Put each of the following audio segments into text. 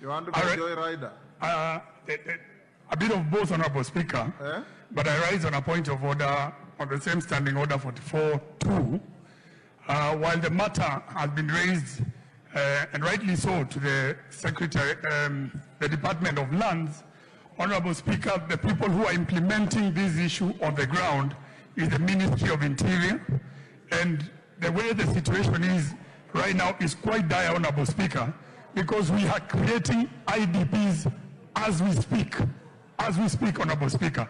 You want to be a joyrider? A bit of both, Honorable Speaker. But I rise on a point of order on the same standing order 44-2. While the matter has been raised, and rightly so, to the Secretary, the Department of Lands, Honorable Speaker, the people who are implementing this issue on the ground is the Ministry of Interior, and the way the situation is right now is quite dire, Honorable Speaker, because we are creating IDPs as we speak, Honorable Speaker.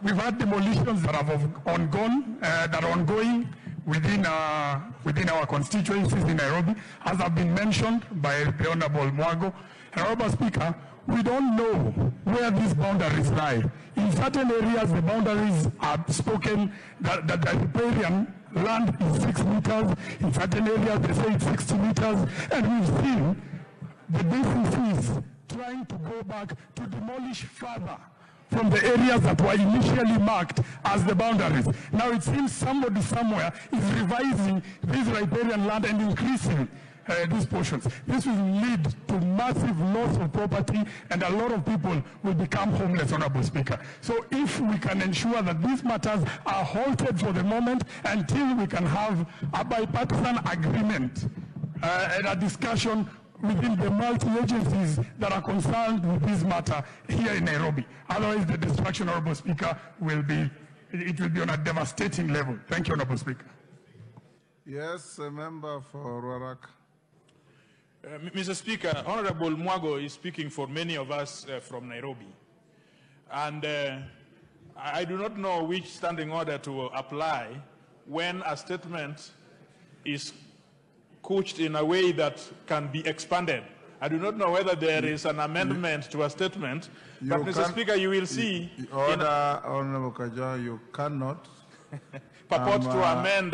We've had demolitions that are ongoing within our constituencies in Nairobi, as have been mentioned by the Honorable Mwago. Honorable Speaker, we don't know where these boundaries lie. In certain areas, the boundaries are spoken that the riparian land is 6 meters. In certain areas, they say it's 60 meters. And we've seen the DCCs trying to go back to demolish further from the areas that were initially marked as the boundaries. Now it seems somebody somewhere is revising this riparian land and increasing these portions. This will lead to massive loss of property, and a lot of people will become homeless, Honorable Speaker. So if we can ensure that these matters are halted for the moment until we can have a bipartisan agreement and a discussion within the multi-agencies that are concerned with this matter here in Nairobi. Otherwise, the destruction, Honorable Speaker, will be on a devastating level. Thank you, Honorable Speaker. Yes, a member for Ruarak. Mr. Speaker, Honorable Mwago is speaking for many of us from Nairobi. And I do not know which standing order to apply when a statement is couched in a way that can be expanded. I do not know whether there is an amendment to a statement, but Mr. Speaker, you will see... Honorable Kaja, you cannot purport to amend...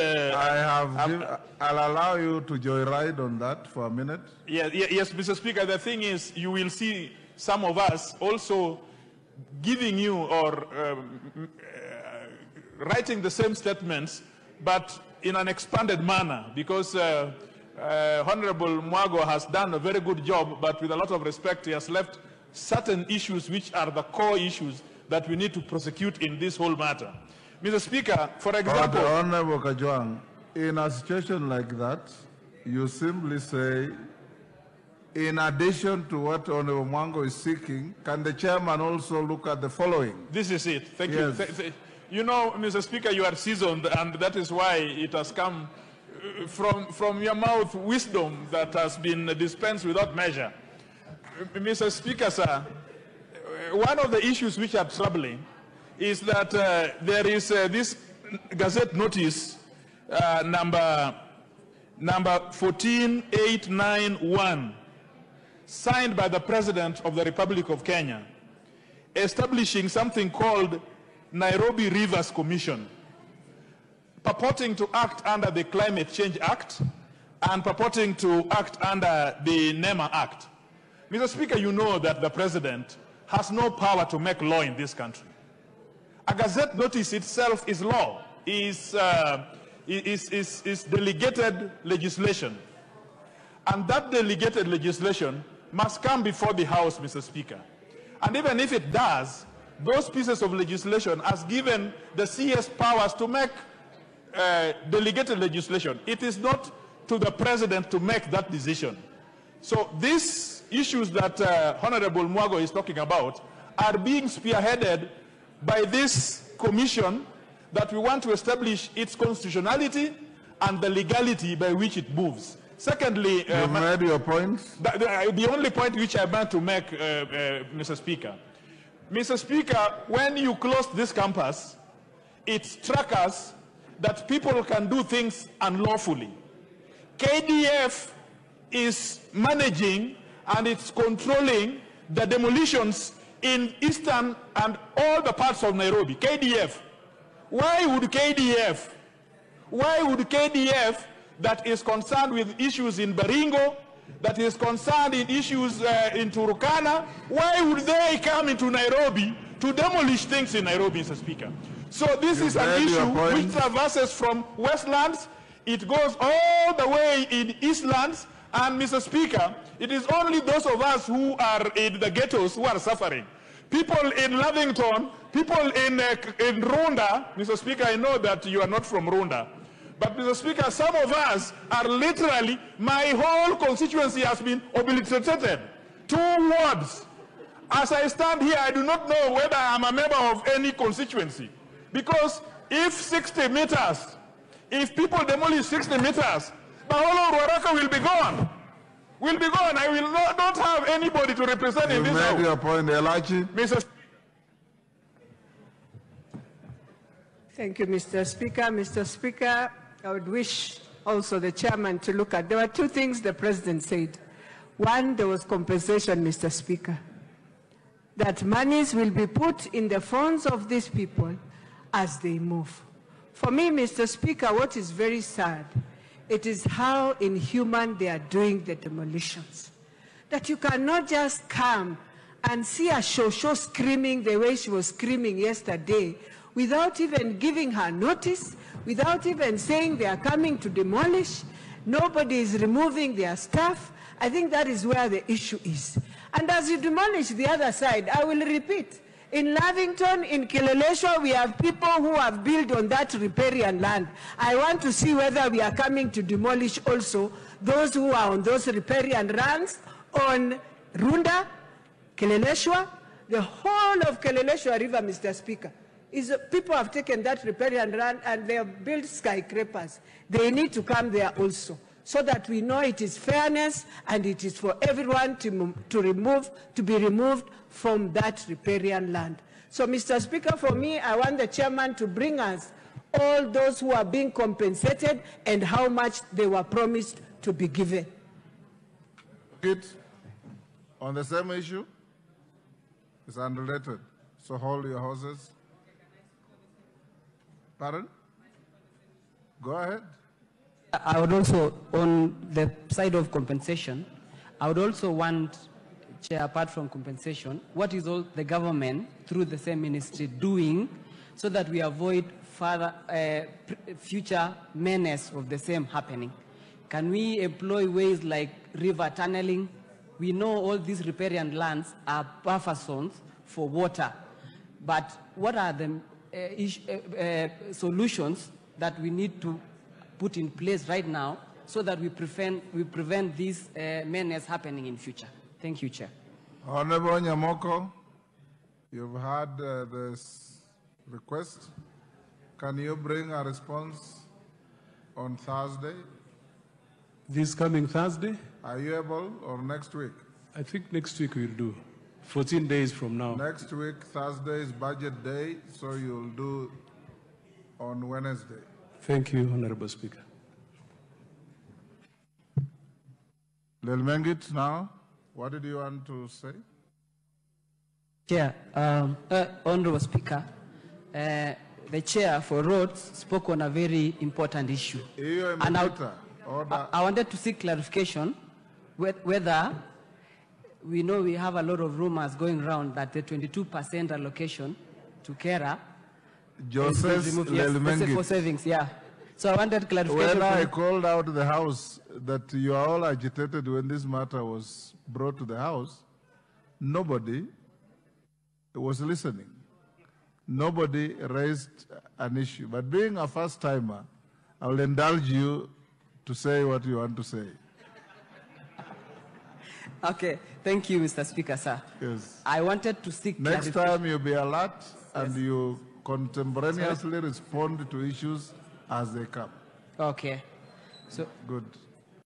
I'll allow you to joyride on that for a minute. Yes, Mr. Speaker, the thing is, you will see some of us also giving you or writing the same statements, but in an expanded manner, because Honorable Mwago has done a very good job, but with a lot of respect, he has left certain issues which are the core issues that we need to prosecute in this whole matter. Mr. Speaker, for example... Honorable Kajwang, in a situation like that, you simply say, in addition to what Honorable Mwago is seeking, can the chairman also look at the following? This is it. Thank you. You know, Mr. Speaker, you are seasoned, and that is why it has come from your mouth wisdom that has been dispensed without measure. Mr. Speaker, sir, one of the issues which are troubling is that there is this Gazette notice number 14891, signed by the President of the Republic of Kenya, establishing something called Nairobi Rivers Commission, purporting to act under the Climate Change Act and purporting to act under the NEMA Act. Mr. Speaker, you know that the President has no power to make law in this country. A Gazette notice itself is law, is delegated legislation. And that delegated legislation must come before the House, Mr. Speaker. And even if it does, those pieces of legislation has given the CS powers to make delegated legislation. It is not to the President to make that decision. So these issues that Honorable Mwago is talking about are being spearheaded by this commission that we want to establish its constitutionality and the legality by which it moves. Secondly, you've made your points. The only point which I want to make, Mr. Speaker. Mr. Speaker, when you closed this campus, it struck us that people can do things unlawfully. KDF is managing and it's controlling the demolitions in eastern and all the parts of Nairobi. KDF. Why would KDF that is concerned with issues in Baringo, that is concerned in issues in Turkana, why would they come into Nairobi to demolish things in Nairobi, Mr. Speaker? So this is an issue which traverses from Westlands, it goes all the way in Eastlands, And Mr. Speaker, it is only those of us who are in the ghettos who are suffering. People in Lavington, people in Runda. Mr. Speaker, I know that you are not from Runda. But Mr. Speaker, some of us are literally, my whole constituency has been obliterated. 2 wards. As I stand here, I do not know whether I'm a member of any constituency. Because if 60 meters, if people demolish 60 meters, the whole of Ruaraka will be gone. Will be gone. I will not have anybody to represent in this house. You made your point, Elachi. Thank you, Mr. Speaker. Mr. Speaker, I would wish also the chairman to look at. There were 2 things the president said. One, there was compensation, Mr. Speaker. That monies will be put in the funds of these people as they move. For me, Mr. Speaker, what is very sad, it is how inhuman they are doing the demolitions. That you cannot just come and see a Shosho screaming the way she was screaming yesterday without even giving her notice, without even saying they are coming to demolish. Nobody is removing their stuff. I think that is where the issue is. And as you demolish the other side, I will repeat, in Lavington, in Kileleshwa, we have people who have built on that riparian land. I want to see whether we are coming to demolish also those who are on those riparian lands on Runda, Kileleshwa, the whole of Kileleshwa River, Mr. Speaker. People have taken that riparian land and they have built skyscrapers. They need to come there also, so that we know it is fairness and it is for everyone to be removed from that riparian land. So, Mr. Speaker, for me, I want the chairman to bring us all those who are being compensated and how much they were promised to be given. On the same issue, it's unrelated. So hold your horses. Pardon? Go ahead. I would also, on the side of compensation, I would also want, Chair, apart from compensation, what is all the government, through the same ministry, doing so that we avoid further future menace of the same happening? Can we employ ways like river tunneling? We know all these riparian lands are buffer zones for water, but what are the solutions that we need to put in place right now so that we prevent this menace happening in future? Thank you, Chair. Honorable Nyamoko, you've had this request. Can you bring a response on Thursday? This coming Thursday? Are you able, or next week? I think next week we'll do. 14 days from now. Next week, Thursday is budget day, so you'll do on Wednesday. Thank you, Honorable Speaker. Lelmengit now, what did you want to say? Chair, Honorable Speaker, the Chair for Roads spoke on a very important issue. And I wanted to seek clarification whether we know we have a lot of rumors going around that the 22% allocation to Kera for savings, yeah. So I wanted clarification. When I called out the House that you are all agitated when this matter was brought to the House, nobody was listening. Nobody raised an issue. But being a first-timer, I will indulge you to say what you want to say. Okay, thank you, Mr. Speaker, sir. Yes. I wanted to seek next time you'll be alert and you contemporaneously respond to issues as they come. Okay. So good.